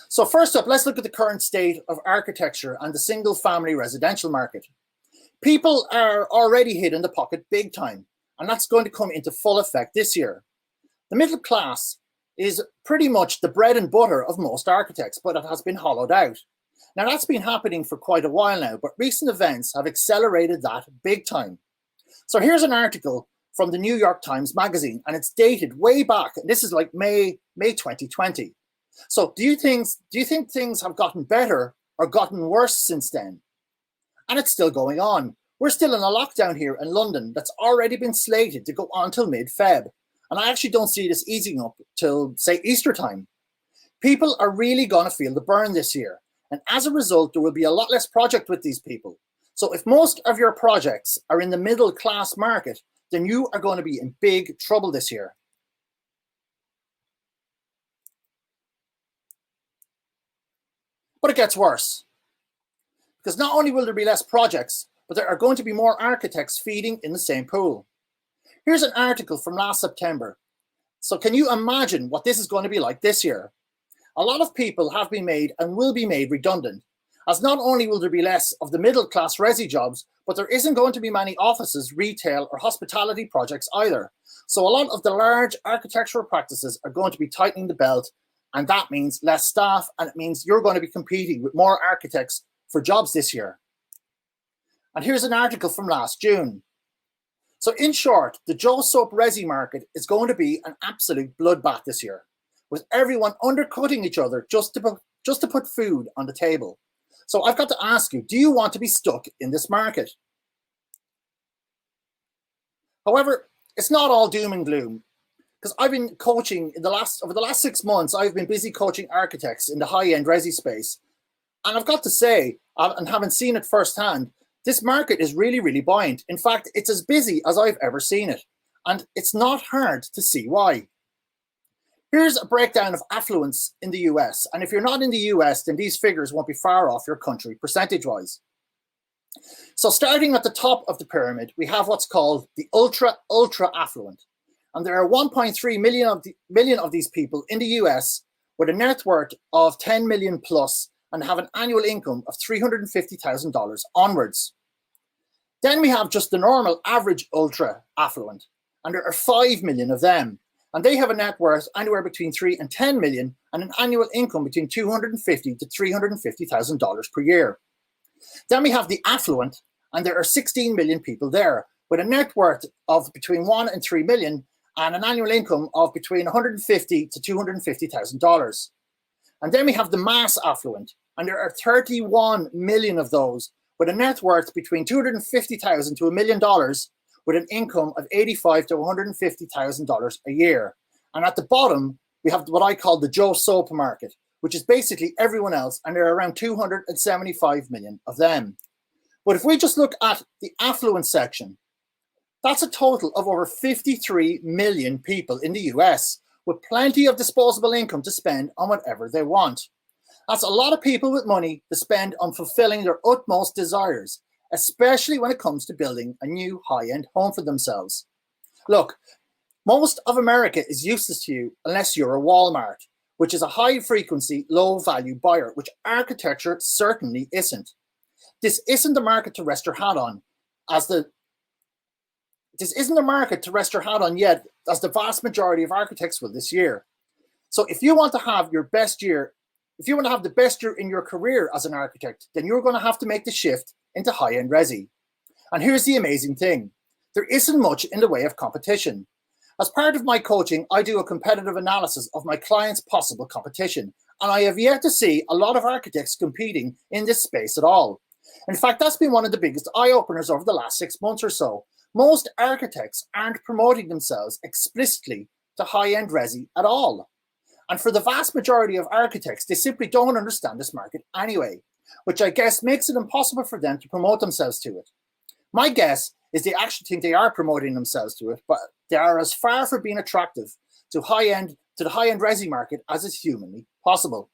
So first up, let's look at the current state of architecture and the single family residential market. People are already hit in the pocket big time, and that's going to come into full effect this year. The middle class is pretty much the bread and butter of most architects, but it has been hollowed out. Now that's been happening for quite a while now, but recent events have accelerated that big time. So here's an article from the New York Times magazine, and it's dated way back. And this is like May 2020. So do you think things have gotten better or gotten worse since then? And it's still going on. We're still in a lockdown here in London that's already been slated to go on till mid-Feb. And I actually don't see this easing up till, say, Easter time. People are really going to feel the burn this year. And as a result, there will be a lot less project with these people. So if most of your projects are in the middle class market, then you are going to be in big trouble this year. But it gets worse. Because not only will there be less projects, but there are going to be more architects feeding in the same pool. Here's an article from last September. So can you imagine what this is going to be like this year? A lot of people have been made and will be made redundant, as not only will there be less of the middle class resi jobs, but there isn't going to be many offices, retail or hospitality projects either. So a lot of the large architectural practices are going to be tightening the belt, and that means less staff, and it means you're going to be competing with more architects for jobs this year. And here's an article from last June. So in short, the Joe Soap resi market is going to be an absolute bloodbath this year, with everyone undercutting each other just to put food on the table. So I've got to ask you, do you want to be stuck in this market? However, it's not all doom and gloom, because I've been coaching over the last 6 months, I've been busy coaching architects in the high-end resi space. And I've got to say, and having seen it firsthand, this market is really, really buoyant. In fact, it's as busy as I've ever seen it. And it's not hard to see why. Here's a breakdown of affluence in the US. And if you're not in the US, then these figures won't be far off your country percentage-wise. So starting at the top of the pyramid, we have what's called the ultra affluent. And there are 1.3 million of these people in the US with a net worth of 10 million plus and have an annual income of $350,000 onwards. Then we have just the normal average ultra affluent, and there are 5 million of them. And they have a net worth anywhere between 3 and 10 million and an annual income between $250,000 to $350,000 per year. Then we have the affluent, and there are 16 million people there with a net worth of between 1 and 3 million and an annual income of between $150,000 to $250,000. And then we have the mass affluent, and there are 31 million of those with a net worth between $250,000 to $1 million with an income of $85,000 to $150,000 a year. And at the bottom, we have what I call the Joe Soap market, which is basically everyone else, and there are around 275 million of them. But if we just look at the affluent section, that's a total of over 53 million people in the US with plenty of disposable income to spend on whatever they want. That's a lot of people with money to spend on fulfilling their utmost desires, especially when it comes to building a new high-end home for themselves. Look, most of America is useless to you unless you're a Walmart, which is a high-frequency, low-value buyer, which architecture certainly isn't. This isn't the market to rest your hat on, This isn't the market to rest your hat on yet, as the vast majority of architects will this year. So if you want to have your best year, if you want to have the best year in your career as an architect, then you're going to have to make the shift into high-end resi. And here's the amazing thing. There isn't much in the way of competition. As part of my coaching, I do a competitive analysis of my clients' possible competition, and I have yet to see a lot of architects competing in this space at all. In fact, that's been one of the biggest eye-openers over the last 6 months or so. Most architects aren't promoting themselves explicitly to high-end resi at all. And for the vast majority of architects, they simply don't understand this market anyway, which I guess makes it impossible for them to promote themselves to it. My guess is they actually think they are promoting themselves to it, but they are as far from being attractive to the high-end resi market as is humanly possible.